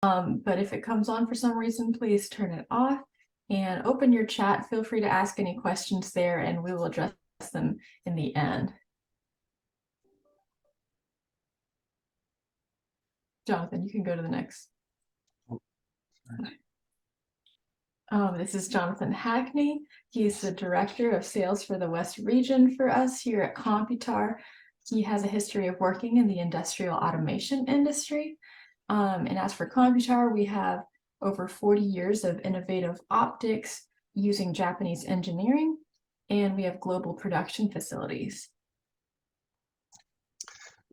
But if it comes on for some reason, please turn it off and open your chat. Feel free to ask any questions there and we will address them in the end. Jonathan, you can go to the next. This is Jonathan Hackney. He's the Director of Sales for the West Region for us here at Computar. He has a history of working in the industrial automation industry. And as for Computar, we have over 40 years of innovative optics using Japanese engineering, and we have global production facilities.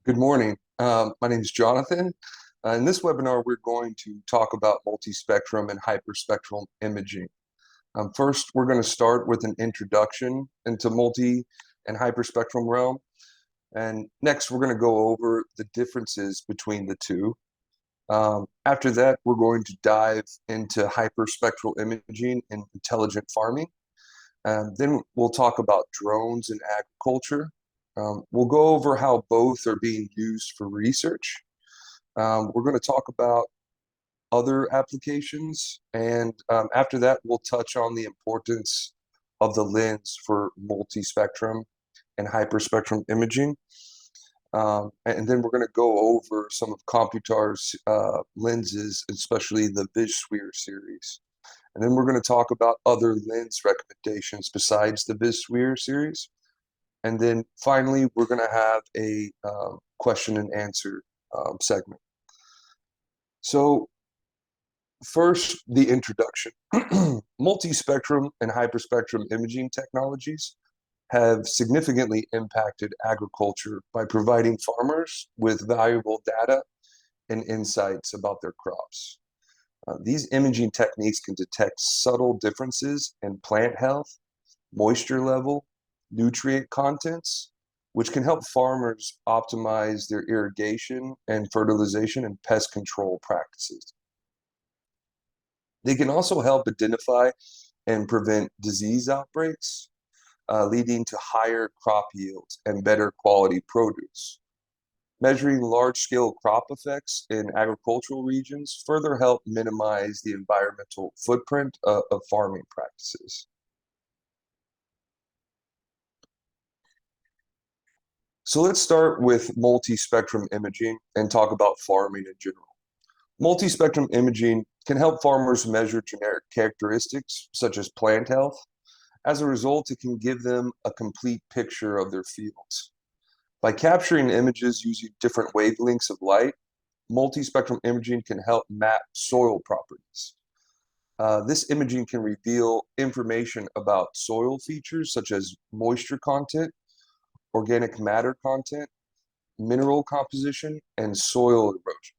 Good morning. My name is Jonathan. In this webinar, we're going to talk about multispectrum and hyperspectral imaging. First, we're going to start with an introduction into multi and hyperspectrum realm. And next, we're going to go over the differences between the two. After that, we're going to dive into hyperspectral imaging and intelligent farming. Then we'll talk about drones and agriculture. We'll go over how both are being used for research. We're going to talk about other applications, and after that, we'll touch on the importance of the lens for multispectrum and hyperspectrum imaging. And then we're going to go over some of Computar's lenses, especially the VisSphere series. And then we're going to talk about other lens recommendations besides the VisSphere series. And then finally, we're going to have a question and answer segment. So first, the introduction. Multispectrum and hyperspectrum imaging technologies have significantly impacted agriculture by providing farmers with valuable data and insights about their crops. These imaging techniques can detect subtle differences in plant health, moisture level, nutrient contents, which can help farmers optimize their irrigation and fertilization and pest control practices. They can also help identify and prevent disease outbreaks, leading to higher crop yields and better quality produce. Measuring large-scale crop effects in agricultural regions further help minimize the environmental footprint of farming practices. So let's start with multispectrum imaging and talk about farming in general. Multispectrum imaging can help farmers measure generic characteristics such as plant health. As a result, it can give them a complete picture of their fields. By capturing images using different wavelengths of light, multispectrum imaging can help map soil properties. This imaging can reveal information about soil features such as moisture content, organic matter content, mineral composition, and soil erosion.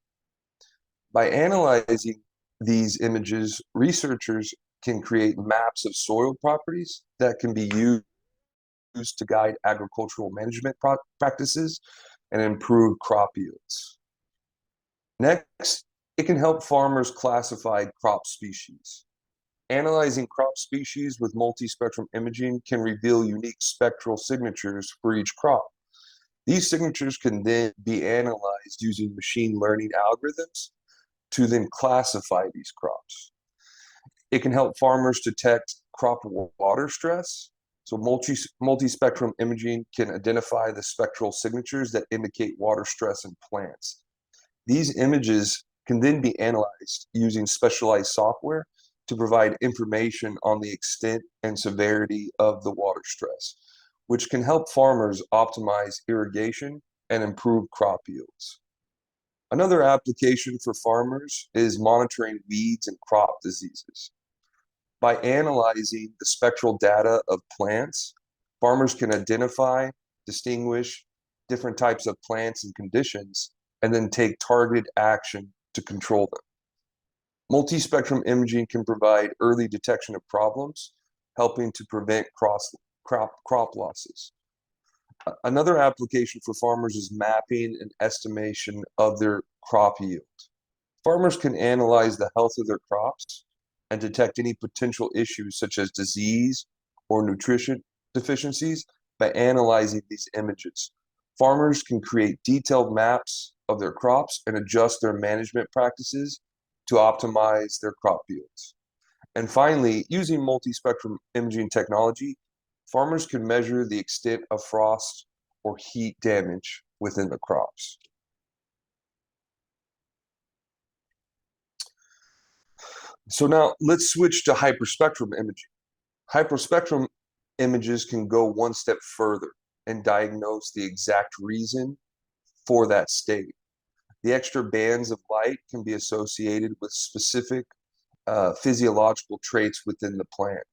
By analyzing these images, researchers can create maps of soil properties that can be used to guide agricultural management practices and improve crop yields. Next, it can help farmers classify crop species. Analyzing crop species with multispectrum imaging can reveal unique spectral signatures for each crop. These signatures can then be analyzed using machine learning algorithms to then classify these crops. It can help farmers detect crop water stress. So multispectrum imaging can identify the spectral signatures that indicate water stress in plants. These images can then be analyzed using specialized software to provide information on the extent and severity of the water stress, which can help farmers optimize irrigation and improve crop yields. Another application for farmers is monitoring weeds and crop diseases. By analyzing the spectral data of plants, farmers can identify, distinguish different types of plants and conditions, and then take targeted action to control them. Multispectrum imaging can provide early detection of problems, helping to prevent crop losses. Another application for farmers is mapping and estimation of their crop yield. Farmers can analyze the health of their crops and detect any potential issues such as disease or nutrition deficiencies by analyzing these images. Farmers can create detailed maps of their crops and adjust their management practices to optimize their crop yields. And finally, using multispectral imaging technology, farmers can measure the extent of frost or heat damage within the crops. So now let's switch to hyperspectral imaging. Hyperspectral images can go one step further and diagnose the exact reason for that state. The extra bands of light can be associated with specific physiological traits within the plant.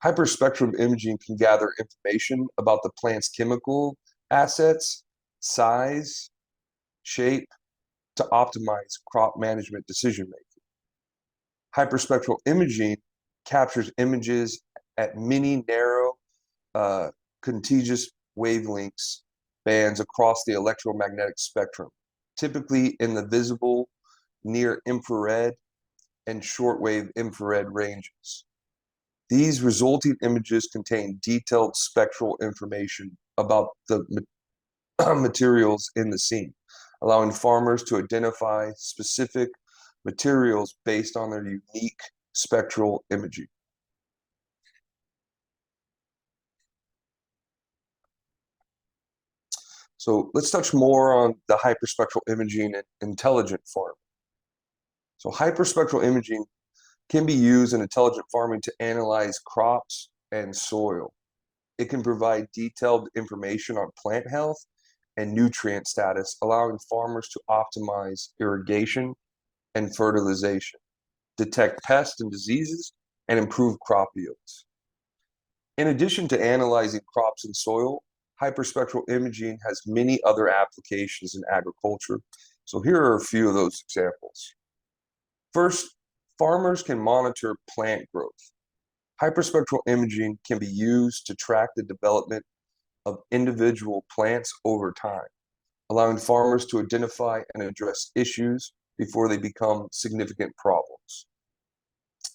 Hyperspectral imaging can gather information about the plant's chemical assets, size, shape to optimize crop management decision making. Hyperspectral imaging captures images at many narrow, contiguous wavelengths bands across the electromagnetic spectrum, typically in the visible, near infrared, and shortwave infrared ranges. These resulting images contain detailed spectral information about the materials in the scene, allowing farmers to identify specific materials based on their unique spectral imaging. So let's touch more on the hyperspectral imaging and intelligent farming. So hyperspectral imaging can be used in intelligent farming to analyze crops and soil. It can provide detailed information on plant health and nutrient status, allowing farmers to optimize irrigation and fertilization, detect pests and diseases, and improve crop yields. In addition to analyzing crops and soil, hyperspectral imaging has many other applications in agriculture. So here are a few of those examples. First, farmers can monitor plant growth. Hyperspectral imaging can be used to track the development of individual plants over time, allowing farmers to identify and address issues before they become significant problems.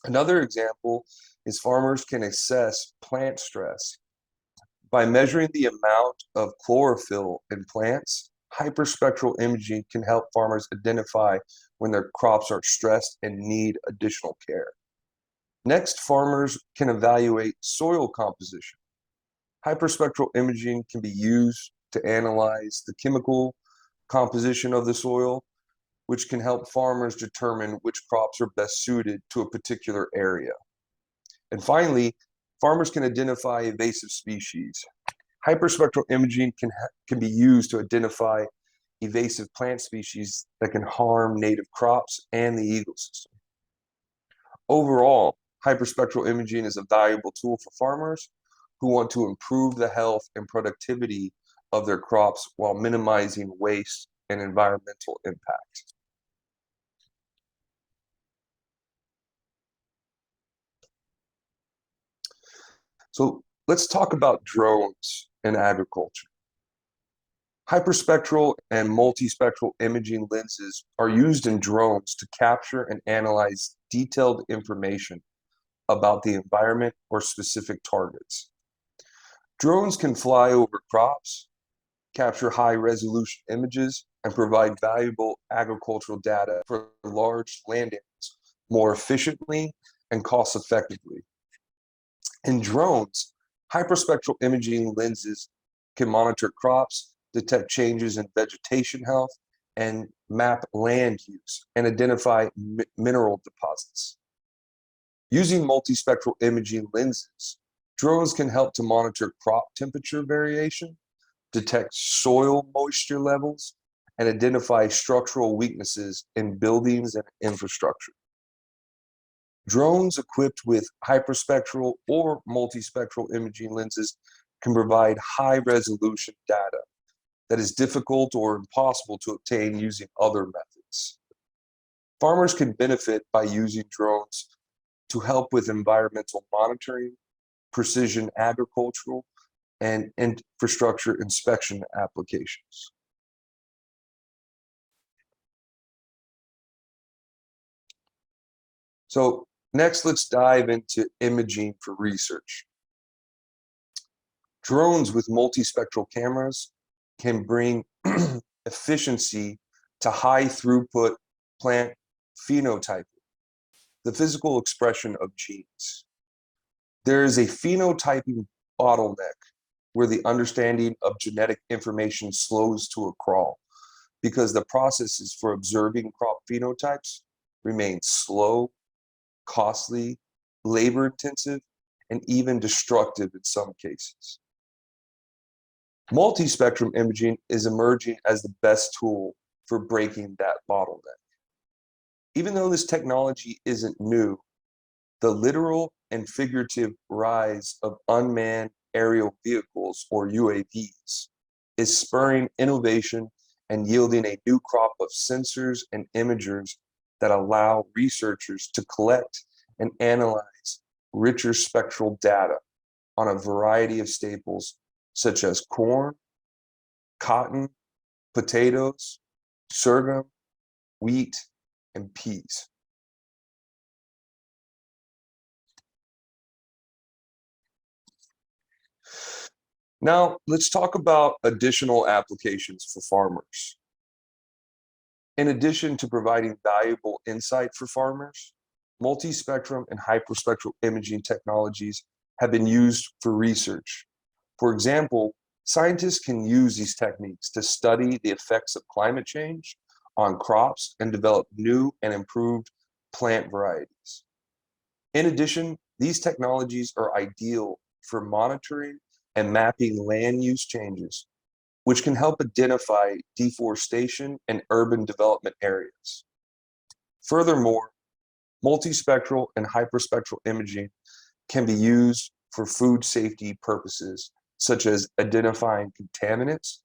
Another example is farmers can assess plant stress. By measuring the amount of chlorophyll in plants, hyperspectral imaging can help farmers identify when their crops are stressed and need additional care. Next, farmers can evaluate soil composition. Hyperspectral imaging can be used to analyze the chemical composition of the soil, which can help farmers determine which crops are best suited to a particular area. And finally, farmers can identify invasive species. Hyperspectral imaging can be used to identify invasive plant species that can harm native crops and the ecosystem. Overall, hyperspectral imaging is a valuable tool for farmers who want to improve the health and productivity of their crops while minimizing waste and environmental impact. So let's talk about drones in agriculture. Hyperspectral and multispectral imaging lenses are used in drones to capture and analyze detailed information about the environment or specific targets. Drones can fly over crops, capture high-resolution images, and provide valuable agricultural data for large land areas more efficiently and cost-effectively. In drones, hyperspectral imaging lenses can monitor crops, detect changes in vegetation health, and map land use and identify mineral deposits. Using multispectral imaging lenses, drones can help to monitor crop temperature variation, detect soil moisture levels, and identify structural weaknesses in buildings and infrastructure. Drones equipped with hyperspectral or multispectral imaging lenses can provide high-resolution data that is difficult or impossible to obtain using other methods. Farmers can benefit by using drones to help with environmental monitoring, precision agricultural, and infrastructure inspection applications. So next, let's dive into imaging for research. Drones with multispectral cameras can bring efficiency to high throughput plant phenotyping, the physical expression of genes. There is a phenotyping bottleneck where the understanding of genetic information slows to a crawl because the processes for observing crop phenotypes remain slow, costly, labor-intensive, and even destructive in some cases. Multispectrum imaging is emerging as the best tool for breaking that bottleneck. Even though this technology isn't new, the literal and figurative rise of unmanned aerial vehicles, or UAVs, is spurring innovation and yielding a new crop of sensors and imagers that allow researchers to collect and analyze richer spectral data on a variety of staples such as corn, cotton, potatoes, sorghum, wheat, and peas. Now, let's talk about additional applications for farmers. In addition to providing valuable insight for farmers, multispectrum and hyperspectral imaging technologies have been used for research. For example, scientists can use these techniques to study the effects of climate change on crops and develop new and improved plant varieties. In addition, these technologies are ideal for monitoring and mapping land use changes, which can help identify deforestation and urban development areas. Furthermore, multispectral and hyperspectral imaging can be used for food safety purposes, such as identifying contaminants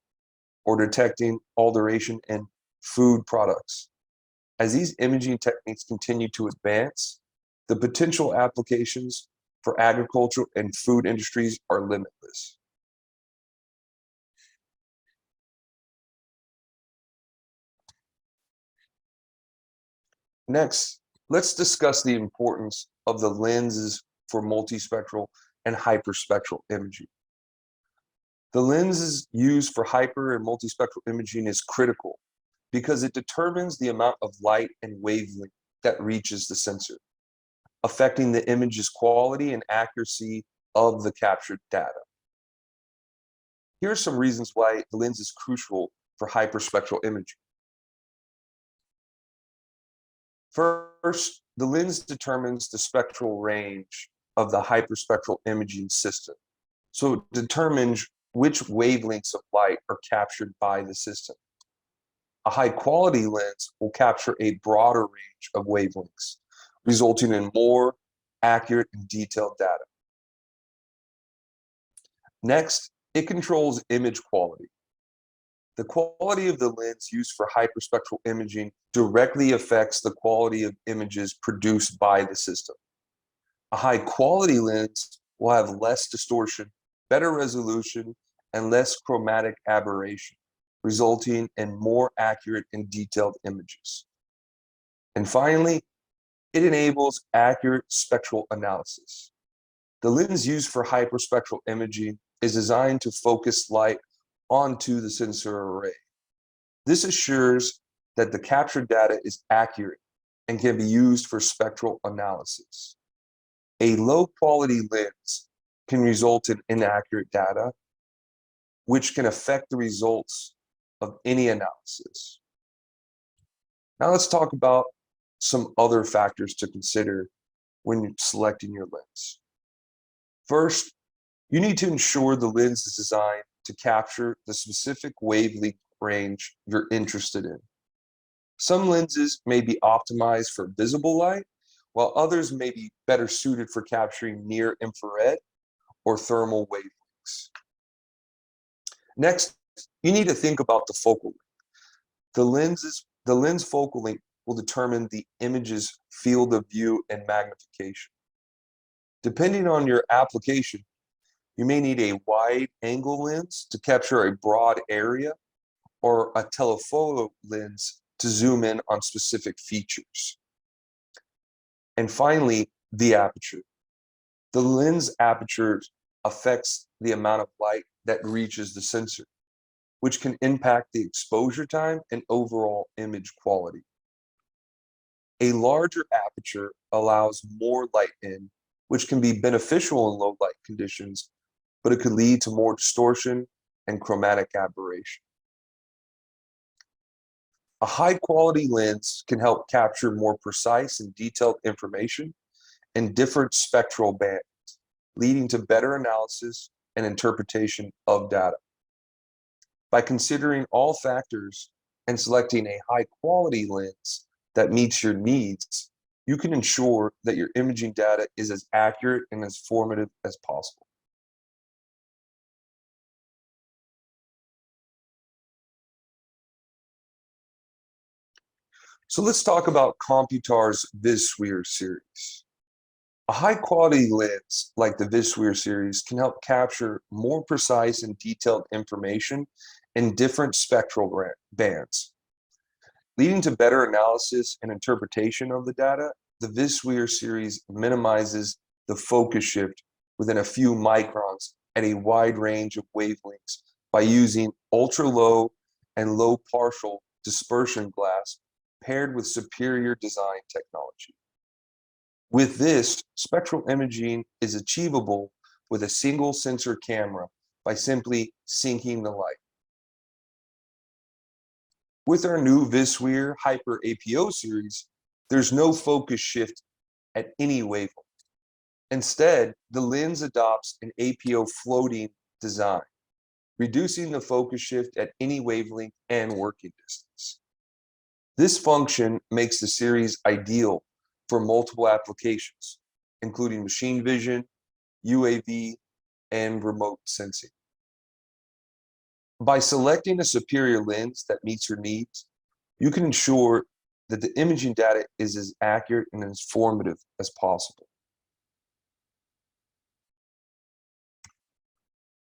or detecting alteration in food products. As these imaging techniques continue to advance, the potential applications for agriculture and food industries are limitless. Next, let's discuss the importance of the lenses for multispectral and hyperspectral imaging. The lenses used for hyper and multispectral imaging is critical because it determines the amount of light and wavelength that reaches the sensor, affecting the image's quality and accuracy of the captured data. Here are some reasons why the lens is crucial for hyperspectral imaging. First, the lens determines the spectral range of the hyperspectral imaging system. So it determines which wavelengths of light are captured by the system. A high-quality lens will capture a broader range of wavelengths, resulting in more accurate and detailed data. Next, it controls image quality. The quality of the lens used for hyperspectral imaging directly affects the quality of images produced by the system. A high-quality lens will have less distortion, better resolution, and less chromatic aberration, resulting in more accurate and detailed images. And finally, it enables accurate spectral analysis. The lens used for hyperspectral imaging is designed to focus light onto the sensor array. This assures that the captured data is accurate and can be used for spectral analysis. A low-quality lens can result in inaccurate data, which can affect the results of any analysis. Now let's talk about some other factors to consider when you're selecting your lens. First, you need to ensure the lens is designed to capture the specific wavelength range you're interested in. Some lenses may be optimized for visible light, while others may be better suited for capturing near infrared or thermal wavelengths. Next, you need to think about the focal length. The lens focal length will determine the image's field of view and magnification. Depending on your application, you may need a wide angle lens to capture a broad area or a telephoto lens to zoom in on specific features. And finally, the aperture. The lens aperture affects the amount of light that reaches the sensor, which can impact the exposure time and overall image quality. A larger aperture allows more light in, which can be beneficial in low light conditions, but it could lead to more distortion and chromatic aberration. A high quality lens can help capture more precise and detailed information in different spectral bands, leading to better analysis and interpretation of data. By considering all factors and selecting a high quality lens that meets your needs, you can ensure that your imaging data is as accurate and as formative as possible. So let's talk about Computar's VisSphere series. A high-quality lens like the VisSphere series can help capture more precise and detailed information in different spectral bands. Leading to better analysis and interpretation of the data, the VisSphere series minimizes the focus shift within a few microns at a wide range of wavelengths by using ultra-low and low partial dispersion glass paired with superior design technology. With this, spectral imaging is achievable with a single sensor camera by simply syncing the light. With our new VisSphere Hyper APO series, there's no focus shift at any wavelength. Instead, the lens adopts an APO floating design, reducing the focus shift at any wavelength and working distance. This function makes the series ideal for multiple applications, including machine vision, UAV, and remote sensing. By selecting a superior lens that meets your needs, you can ensure that the imaging data is as accurate and as formative as possible.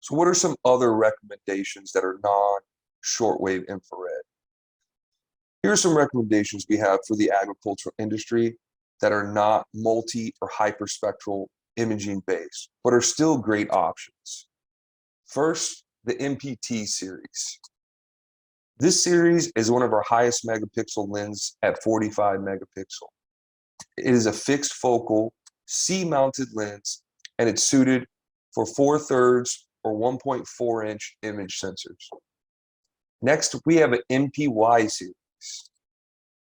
So what are some other recommendations that are non-shortwave infrared? Here are some recommendations we have for the agricultural industry that are not multi or hyperspectral imaging based, but are still great options. First, the MPT series. This series is one of our highest megapixel lenses at 45 megapixel. It is a fixed focal, C-mounted lens, and it's suited for 4/3 or 1.4 inch image sensors. Next, we have an MPY series.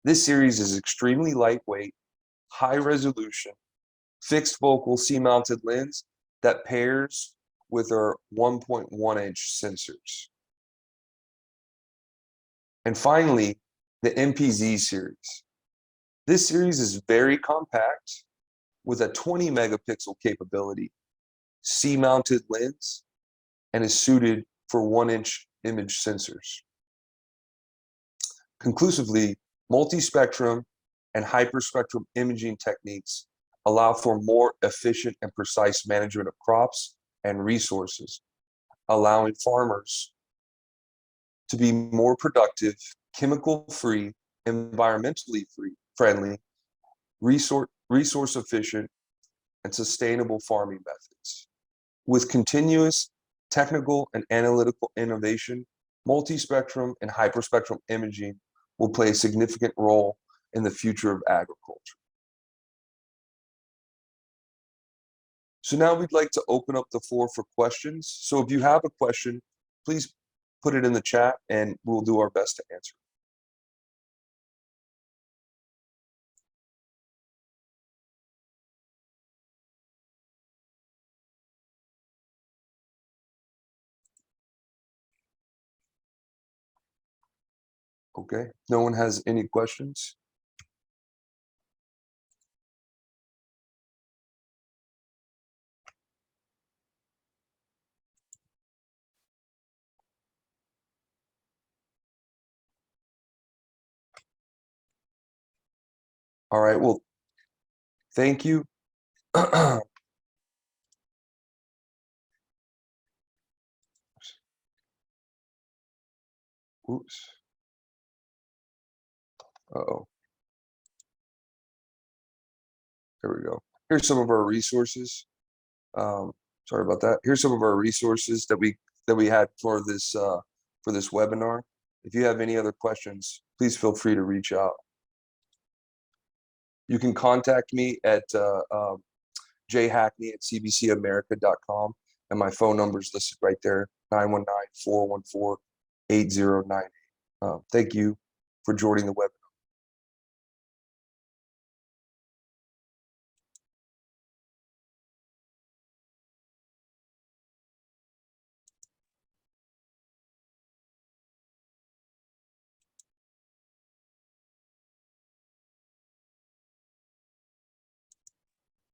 This series is extremely lightweight, high resolution, fixed focal C-mounted lens that pairs with our 1.1 inch sensors. And finally, the MPZ series. This series is very compact with a 20 megapixel capability, C-mounted lens, and is suited for 1 inch image sensors. Conclusively, multispectrum and hyperspectral imaging techniques allow for more efficient and precise management of crops and resources, allowing farmers to be more productive, chemical-free, environmentally friendly, resource efficient, and sustainable farming methods. With continuous technical and analytical innovation, multispectrum and hyperspectral imaging will play a significant role in the future of agriculture. So now we'd like to open up the floor for questions. So if you have a question, please put it in the chat and we'll do our best to answer. Okay, no one has any questions? All right, well, thank you. Oops. Uh-oh. There we go. Here's some of our resources. Sorry about that. Here's some of our resources that we had for this webinar. If you have any other questions, please feel free to reach out. You can contact me at jhackney@cbcamerica.com, and my phone number is listed right there, 919-414-8098. Thank you for joining the webinar.